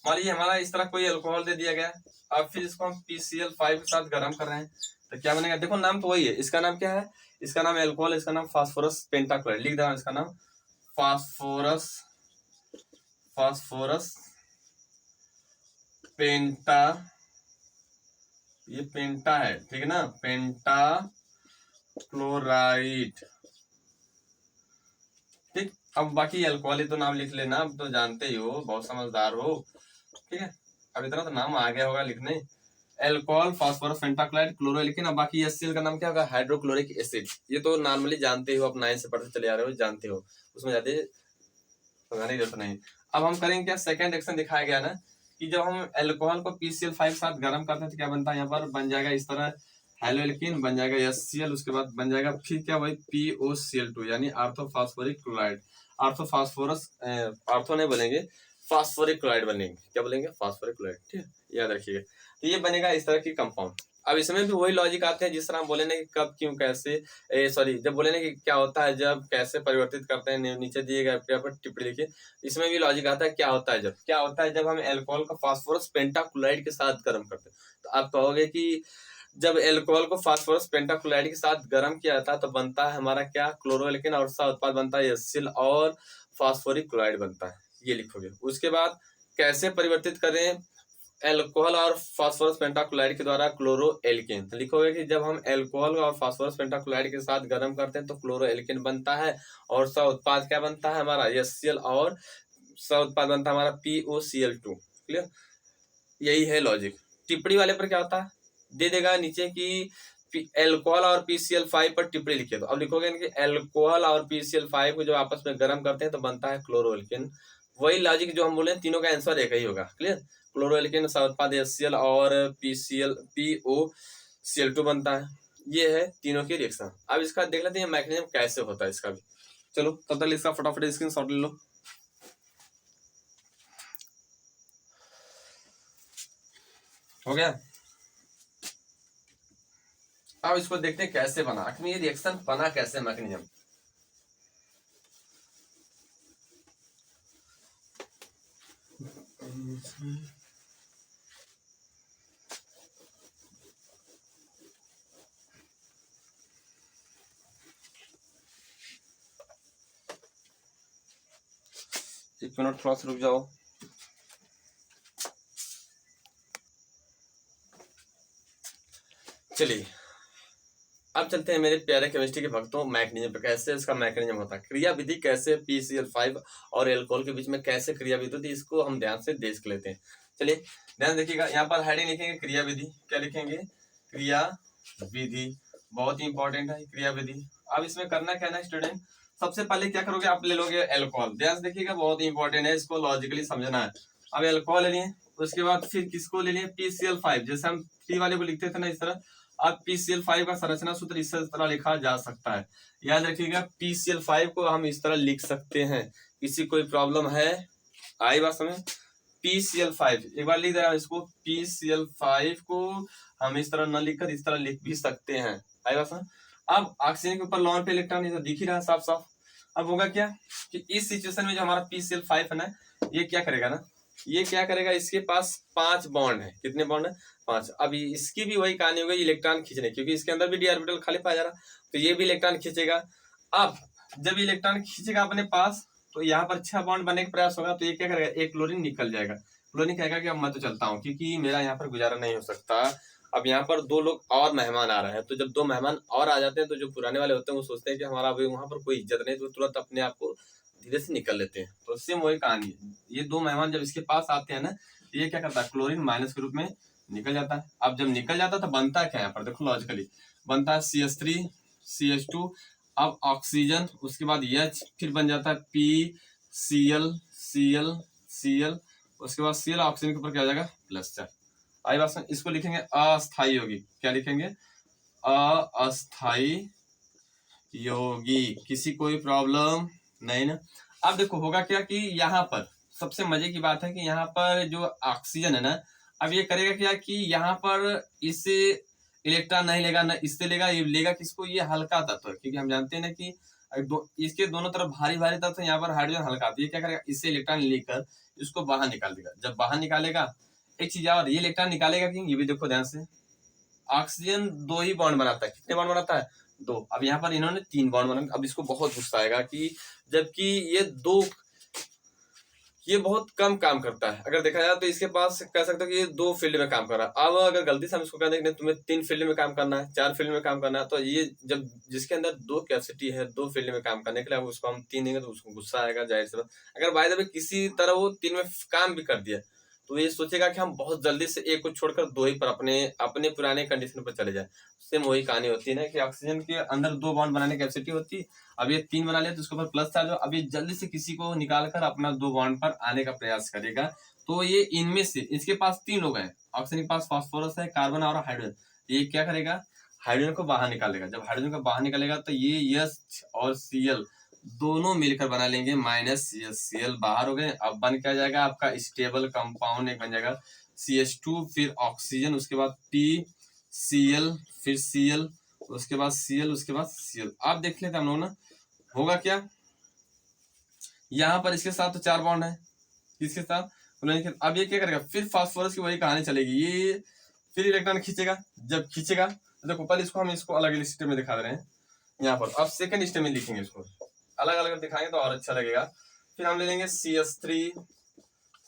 मान लीजिए हमारा इस तरह कोई अल्कोहल दे दिया गया, अब फिर इसको हम PCl5 के साथ गर्म कर रहे हैं, तो क्या बनेगा? देखो नाम तो वही है, इसका नाम क्या है? इसका नाम एल्कोहल, इसका नाम फास्फोरस पेंटाक्लोराइड। लिख देना इसका नाम फास्फोरस पेंटा, ये पेंटा है, ठीक है ना, पेंटा क्लोराइड। ठीक, अब बाकी अल्कोहल ही तो नाम लिख लेना, अब तो जानते ही हो, बहुत समझदार हो। ठीक है, अब इतना तो नाम आ गया होगा लिखने, alcohol, phosphorus pentachloride, chloro alkene. अब बाकी HCl का नाम क्या होगा? Hydrochloric acid. ये तो नॉर्मली जानते हो, आप 9 से पढ़ते चले आ रहे हो, जानते हो, उसमें ज्यादा समझाने की जरूरत नहीं। अब हम करेंगे क्या, सेकंड रिएक्शन दिखाया गया ना कि जब हम एल्कोहल को PCl5 साथ गर्म करते हैं तो क्या बनता है? यहाँ पर बन जाएगा इस तरह हेलो एल्कीन बन जाएगा HCl, उसके बाद बन जाएगा फिर क्या वही POCl2 यानी आर्थोफॉस्फोरिक क्लोराइड। आर्थोफॉस्फोरस आर्थो नहीं बोलेंगे, फास्फोरिक क्लोराइड बनेंगे। क्या बोलेंगे? Phosphoric chloride. ठीक है, याद रखिएगा। तो ये बनेगा इस तरह की कंपाउंड। अब इसमें भी वही लॉजिक आते हैं जिस तरह हम बोले ना कि कब क्यों कैसे, सॉरी जब बोले ना कि क्या होता है जब कैसे परिवर्तित करते हैं, नीचे दिए गए पेपर पर टिप्पणी लिखिए। इसमें भी लॉजिक आता है क्या होता है जब, क्या होता है जब हम अल्कोहल को फास्फोरस पेंटाक्लोराइड के साथ गर्म करते हैं। तो आप कहोगे कि जब अल्कोहल को फास्फोरस पेंटाक्लोराइड के साथ गर्म किया जाता है तो बनता है हमारा क्या? क्लोरोएल्कीन, और उसका उत्पाद बनता है HCl और फास्फोरिक क्लोराइड बनता है। ये लिखोगे। उसके बाद कैसे परिवर्तित करें अल्कोहल और फास्फोरस पेंटाक्लोराइड के द्वारा क्लोरोएल्कीन, तो लिखोगे कि जब हम अल्कोहल और फास्फोरस पेंटाक्लोराइड के साथ गर्म करते हैं तो क्लोरोएल्कीन बनता है, और उसका उत्पाद क्या बनता है हमारा? HCl, और उसका उत्पाद बनता है हमारा POCl2। क्लियर? यही है लॉजिक। टिप्पणी वाले पर क्या होता है? दे देगा नीचे कि अल्कोहल और PCl5 पर टिप्पणी लिखिए। तो अब लिखोगे कि अल्कोहल और PCl5 को जो आपस में गर्म करते हैं तो बनता है क्लोरोएल्कीन। वही लॉजिक जो हम बोले, तीनों का आंसर एक ही होगा। क्लियर? क्लोरोएल्कीन का उत्पाद HCl और POCl2 बनता है। ये है तीनों की रिएक्शन। अब इसका देख लेते हैं मैकेनिज्म कैसे होता है इसका भी। चलो तब तक इसका फटाफट स्क्रीनशॉट ले लो। हो गया? अब इसको देखते हैं कैसे बना, आखिर ये रिएक्शन बना कैसे मैकेनिज्म। एक मिनट थोड़ा सा रुक जाओ। चलिए अब चलते हैं मेरे प्यारे केमिस्ट्री के भक्तों मैकेनिज्म पे। कैसे इसका मैकेनिज्म होता है, क्रिया विधि कैसे PCl5 और एल्कोहल के बीच में कैसे क्रिया विधि होती है, इसको हम ध्यान से देख लेते हैं। चलिए ध्यान देखिएगा, यहाँ पर हेडिंग लिखेंगे क्रिया विधि। क्या लिखेंगे? क्रिया विधि। बहुत ही इंपॉर्टेंट है क्रिया विधि। अब इसमें करना क्या है स्टूडेंट, सबसे पहले क्या करोगे, आप ले लोगे एल्कोहल। ध्यान से देखिएगा, बहुत ही इंपॉर्टेंट है, इसको लॉजिकली समझना है। अब एल्कोहल ले लिए, उसके बाद फिर किसको ले लिए? PCl5। जैसे हम 3 वाले को लिखते थे ना इस तरह, अब PCl5 का संरचना सूत्र इस तरह लिखा जा सकता है। याद रखिएगा PCl5 को हम इस तरह लिख सकते हैं। किसी कोई प्रॉब्लम है? आई बात समझ? PCl5 एक बार लिख दे रहा हूं इसको, PCl5 को हम इस तरह न लिखकर इस तरह लिख भी सकते हैं। आई बात समझ? अब ऑक्सीजन के ऊपर लॉन पे इलेक्ट्रॉन दिख ही रहा है साफ साफ। अब होगा क्या कि इस सिचुएशन में जो हमारा PCl5 है ना, ये क्या करेगा ना, ये क्या करेगा, इसके पास 5 बॉन्ड है। कितने बॉन्ड है? 5। अब इसकी भी वही कहानी हो गई इलेक्ट्रॉन खींचने, क्योंकि इसके अंदर भी डी ऑर्बिटल खाली पाया जा रहा, तो ये भी इलेक्ट्रॉन खींचेगा। अब जब इलेक्ट्रॉन खींचेगा अपने पास तो यहाँ पर 6 बॉन्ड बनने का प्रयास होगा, तो ये क्या करेगा, एक क्लोरीन निकल जाएगा। क्लोरीन कहेगा कि अब मैं तो चलता हूँ, क्योंकि मेरा यहाँ पर गुजारा नहीं हो सकता। अब यहाँ पर 2 लोग और मेहमान आ रहे हैं, तो जब 2 मेहमान और आ जाते हैं तो जो पुराने वाले होते हैं वो सोचते हैं कि हमारा अभी वहां पर कोई इज्जत नहीं, तो तुरंत अपने आप को धीरे से निकल लेते हैं। तो सेम वही कहानी है। ये 2 मेहमान जब इसके पास आते हैं ना, तो ये क्या करता है, क्लोरीन माइनस के रूप में निकल जाता है। अब जब निकल जाता है तो बनता है क्या, यहाँ पर देखो लॉजिकली बनता है CH3 CH2, अब ऑक्सीजन, उसके बाद H, फिर बन जाता है PCl Cl Cl, उसके बाद Cl ऑक्सीजन के ऊपर क्या आ जाएगा, +4। आई बात समझ? इसको लिखेंगे अस्थाई यौगिक। क्या लिखेंगे? अस्थाई यौगिक। किसी कोई प्रॉब्लम नहीं ना? अब देखो होगा क्या कि यहाँ पर सबसे मजे की बात है कि यहाँ पर जो ऑक्सीजन है ना, अब ये करेगा क्या कि यहाँ पर इससे इलेक्ट्रॉन नहीं लेगा ना इससे लेगा, ये लेगा किसको, ये हल्का तत्व, क्योंकि हम जानते हैं ना कि इसके दोनों तरफ भारी भारी तत्व, यहाँ पर हाइड्रोजन हल्का, तो ये क्या करेगा, इससे इलेक्ट्रॉन लेकर इसको बाहर निकाल देगा। जब बाहर निकालेगा, एक चीज और, ये इलेक्ट्रॉन निकालेगा कि ये भी देखो ध्यान से, ऑक्सीजन 2 ही बॉन्ड बनाता है। कितने बॉन्ड बनाता है? 2। अब यहाँ पर इन्होंने 3 बॉन्ड बनाए। अब इसको बहुत गुस्सा आएगा कि जबकि ये बहुत कम काम करता है। अगर देखा जाए तो इसके पास कह सकते हो कि ये 2 फील्ड में काम कर रहा है। अब अगर गलती से हम इसको कह दें कि तुम्हें 3 फील्ड में काम करना है, 4 फील्ड में काम करना है, तो ये जब जिसके अंदर 2 कैपेसिटी है 2 फील्ड में काम करने के लिए, उसको हम 3 देंगे तो उसको गुस्सा आएगा जाहिर सी बात। अगर बाय द वे किसी तरह वो 3 में काम भी कर दिया तो ये सोचेगा कि हम बहुत जल्दी से एक को छोड़कर 2 ही पर अपने पुराने कंडीशन पर चले जाए। सेम वही कहानी होती है ना कि ऑक्सीजन के अंदर 2 बॉन्ड बनाने की कैपेसिटी होती है। अब ये 3 बना लिया तो उसके ऊपर प्लस चार्ज हो, अब ये जल्दी से किसी को निकाल कर अपना 2 बॉन्ड पर आने का प्रयास करेगा। तो ये इनमें से इसके पास 3 लोग हैं, ऑक्सीजन के पास फास्फोरस है, कार्बन और हाइड्रोजन। ये क्या करेगा, हाइड्रोजन को बाहर निकालेगा। जब हाइड्रोजन को बाहर निकालेगा तो ये H और Cl दोनों मिलकर बना लेंगे -H, Cl बाहर हो गए। अब बन क्या जाएगा आपका स्टेबल कंपाउंड एक बन जाएगा CH2, फिर ऑक्सीजन, उसके बाद PCl, फिर Cl, उसके बाद Cl, उसके बाद Cl। आप देख लेते हम लोग ना, होगा क्या यहाँ पर इसके साथ तो 4 बॉन्ड है, इसके साथ अब ये क्या करेगा, फिर फास्फोरस की वही कहानी चलेगी, ये फिर इलेक्ट्रॉन खींचेगा। जब खींचेगा तो देखो पहले इसको हम इसको अलग अलग स्टेप में दिखा दे रहे हैं यहाँ पर। अब सेकंड स्टेप में लिखेंगे, इसको अलग अलग दिखाएंगे तो और अच्छा लगेगा। फिर हम ले लेंगे CH3,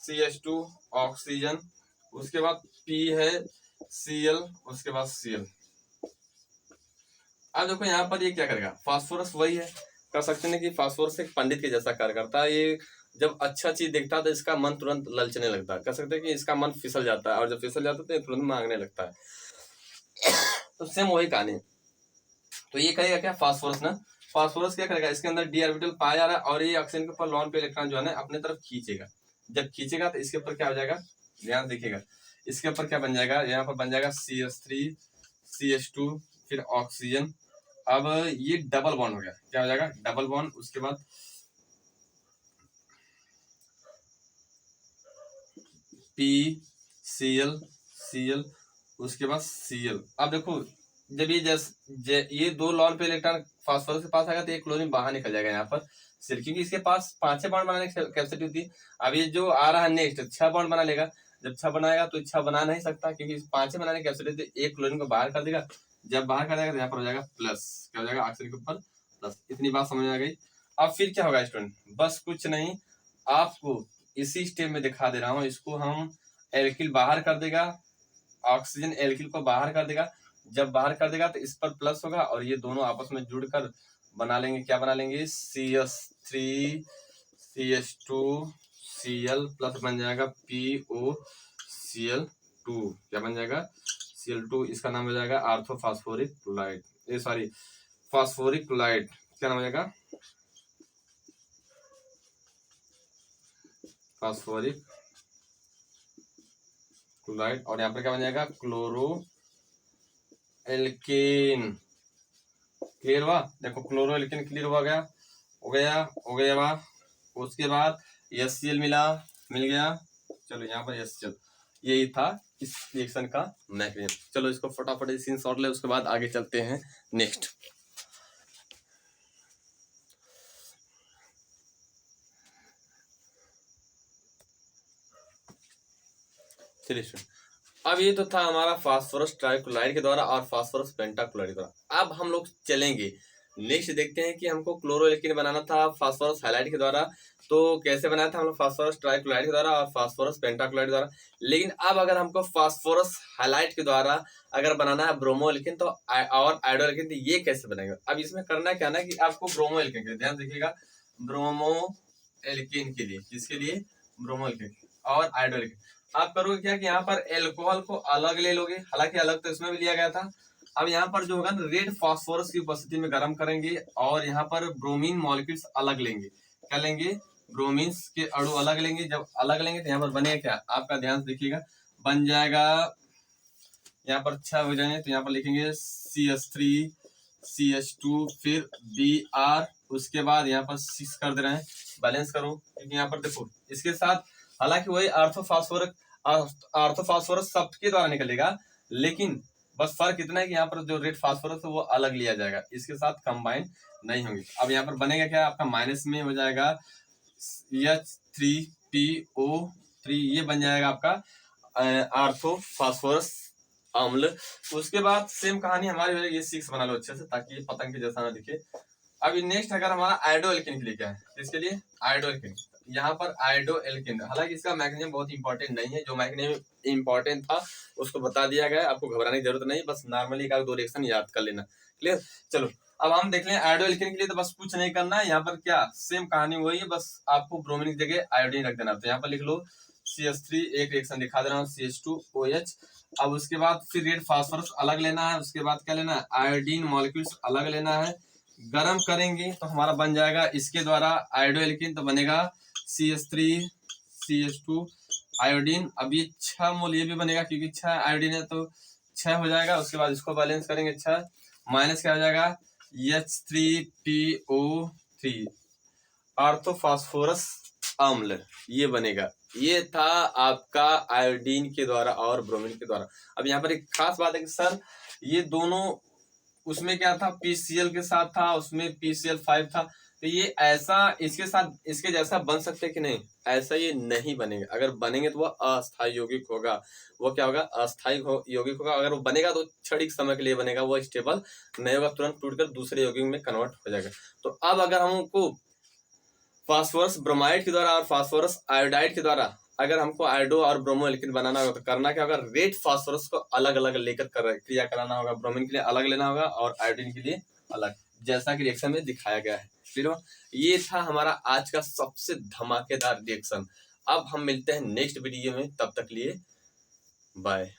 CH2, ऑक्सीजन, उसके बाद P है, Cl, उसके बाद Cl। अब देखो यहाँ पर ये क्या करेगा, फास्फोरस वही है, कर सकते हैं कि फास्फोरस एक पंडित के जैसा कार्य करता है। ये जब अच्छा चीज देखता है तो इसका मन तुरंत ललचने लगता है, कह सकते हैं कि इसका मन फिसल जाता है, और जब फिसल जाता है तो ये तुरंत मांगने लगता है। तो सेम वही कहानी। तो ये करेगा क्या फास्फोरस ना, फास्फोरस क्या करेगा, इसके अंदर डी ऑर्बिटल पाया जा रहा है और ये ऑक्सीजन के ऊपर लॉन पे इलेक्ट्रॉन जो है ना अपने तरफ खींचेगा। जब खींचेगा तो इसके ऊपर क्या हो जाएगा, ध्यान देखिएगा, इसके ऊपर क्या बन जाएगा, यहाँ पर बन जाएगा CH3, CH2, फिर ऑक्सीजन। अब ये डबल बॉन्ड हो गया, क्या हो जाएगा डबल बॉन्ड, उसके बाद PCl, Cl, उसके बाद Cl। अब देखो जब ये दो लॉन पे इलेक्ट्रॉन फास्फोरस के पास आएगा तो एक क्लोरीन बाहर निकल जाएगा यहाँ पर सिर्फ, क्योंकि इसके पास 5 बॉन्ड बनाने की कैपेसिटी होती है। अब ये जो आ रहा है नेक्स्ट 6 बॉन्ड बना लेगा, जब 6 बनाएगा तो 6 बना नहीं सकता क्योंकि 5 बनाने की कैपेसिटी थी, एक क्लोरीन को बाहर कर देगा। जब बाहर कर देगा तो यहाँ पर हो जाएगा प्लस, क्या हो जाएगा ऑक्सीजन के ऊपर प्लस। इतनी बात समझ में आ गई। अब फिर क्या होगा स्टूडेंट, बस कुछ नहीं, आपको इसी स्टेप में दिखा दे रहा हूँ। इसको हम एल्किल बाहर कर देगा, ऑक्सीजन एल्किल को बाहर कर देगा। जब बाहर कर देगा तो इस पर प्लस होगा और ये दोनों आपस में जुड़कर बना लेंगे, क्या बना लेंगे, CH3, CH2, Cl प्लस बन जाएगा POCl2, क्या बन जाएगा Cl2। इसका नाम हो जाएगा आर्थोफास्फोरिक क्लोराइड, ये सॉरी फास्फोरिक क्लोराइड, क्या नाम हो जाएगा फास्फोरिक क्लोराइड। और यहाँ पर क्या बन जाएगा क्लोरो एल्केन। क्लियर हुआ, देखो क्लोरो एल्केन क्लियर हो गया, हो गया वाह। उसके बाद HCl मिल गया, चलो यहाँ पर HCl, यही था इस रिएक्शन का मैकेनिज्म। चलो इसको फटाफट सीन शॉट ले, उसके बाद आगे चलते हैं नेक्स्ट। चलिए अब ये तो था हमारा फास्फोरस ट्राइक्लोराइड के द्वारा और फास्फोरस पेंटाक्लोराइड के द्वारा। अब हम लोग चलेंगे नेक्स्ट, देखते हैं कि हमको क्लोरोएल्कीन बनाना था फास्फोरस हाइलाइट के द्वारा, तो कैसे बनाया था हम लोग फास्फोरस ट्राइक्लोराइड के द्वारा और फास्फोरस पेंटाक्लोराइड द्वारा। लेकिन अब अगर हमको फास्फोरस हाइलाइट के द्वारा अगर बनाना है ब्रोमोएल्कीन तो और आयोडोएल्कीन, तो ये कैसे बनेगा। अब इसमें करना क्या ना कि आपको ब्रोमोएल्कीन के लिए ध्यान देखिएगा, ब्रोमोएल्कीन के लिए, किसके लिए, ब्रोमोएल्कीन और आयोडोएल्कीन। आप करोगे क्या कि यहाँ पर एल्कोहल को अलग ले लोगे, हालांकि अलग तो इसमें भी लिया गया था। अब यहाँ पर जो होगा ना रेड फास्फोरस की उपस्थिति में गर्म करेंगे और यहाँ पर ब्रोमीन मॉलिक्यूल्स अलग लेंगे, क्या लेंगे, ब्रोमीन के अणु अलग लेंगे। जब अलग लेंगे तो यहाँ पर बनेगा क्या, आपका ध्यान देखिएगा, बन जाएगा यहाँ पर 6 हो जाएंगे तो यहाँ पर लिखेंगे CH3, CH2, फिर Br, उसके बाद यहाँ पर 6 कर दे रहे हैं, बैलेंस करो क्योंकि यहाँ पर देखो इसके साथ हालांकि वही आर्थोफास्फोरस शब्द के द्वारा निकलेगा, लेकिन बस फर्क इतना है कि यहाँ पर जो रेड फास्फोरस है वो अलग लिया जाएगा, इसके साथ कंबाइन नहीं होंगे। अब यहाँ पर बनेगा क्या, आपका माइनस में हो जाएगा H3PO3, ये बन जाएगा आपका आर्थोफास्फोरस अम्ल। उसके बाद सेम कहानी हमारी, ये 6 बना लो अच्छे से ताकि ये पतंग के जैसा ना दिखे। अब नेक्स्ट अगर हमारा आयोडोएल्कीन के लिए क्या है, इसके लिए आयोडोएल्कीन, यहाँ पर आयोडोएल्कीन, हालांकि इसका मैकेनिज्म बहुत इंपॉर्टेंट नहीं है, जो मैकेनिज्म इंपॉर्टेंट था उसको बता दिया गया, आपको घबराने की जरूरत नहीं, बस नॉर्मली एक 2 रिएक्शन याद कर लेना, क्लियर। चलो अब हम देख लें आयोडोएल्कीन के लिए, तो बस कुछ नहीं करना है, यहाँ पर क्या सेम कहानी वही है, बस आपको ब्रोमीन की जगह आयोडीन रख देना। तो यहाँ पर लिख लो CH3, एक रिएक्शन दिखा दे रहा हूँ CH2OH। अब उसके बाद फिर रेड फास्फोरस अलग लेना है, उसके बाद क्या लेना है, आयोडीन मॉलिक्यूल्स अलग लेना है, गरम करेंगे तो हमारा बन जाएगा इसके द्वारा आयोडोएल्कीन, तो बनेगा CH3, CH2 आयोडीन। अब ये 6 मोल ये भी बनेगा क्योंकि 6 आयोडीन है तो 6 हो जाएगा। उसके बाद इसको बैलेंस करेंगे 6 माइनस क्या हो जाएगा H3PO3 ऑर्थोफॉस्फोरस अम्ल, ये बनेगा। ये था आपका आयोडीन के द्वारा और ब्रोमीन के द्वारा। अब यहाँ पर एक खास बात है कि सर ये दोनों, उसमें क्या था PCl के साथ था, उसमें PCl5 था, तो ये ऐसा इसके साथ इसके जैसा बन सकते कि नहीं? ऐसा ये नहीं बनेगा। अगर बनेंगे तो वह अस्थायी यौगिक होगा। वो क्या होगा? अस्थायी यौगिक होगा। अगर वो बनेगा तो क्षणिक समय के लिए बनेगा, वो स्टेबल नहीं होगा, तुरंत टूटकर दूसरे यौगिक में कन्वर्ट हो जाएगा। तो अब अगर हमको फास्फोरस ब्रोमाइड के द्वारा और फास्फोरस आयोडाइड के द्वारा अगर हमको आयोडो और ब्रोमो एल्कीन बनाना होगा तो करना क्या होगा? रेड फास्फोरस को अलग अलग लेकर क्रिया कराना होगा। ब्रोमीन के लिए अलग लेना होगा और आयोडीन के लिए अलग, जैसा कि रिएक्शन में दिखाया गया है। फिर ये था हमारा आज का सबसे धमाकेदार रिएक्शन। अब हम मिलते हैं नेक्स्ट वीडियो में, तब तक लिए बाय।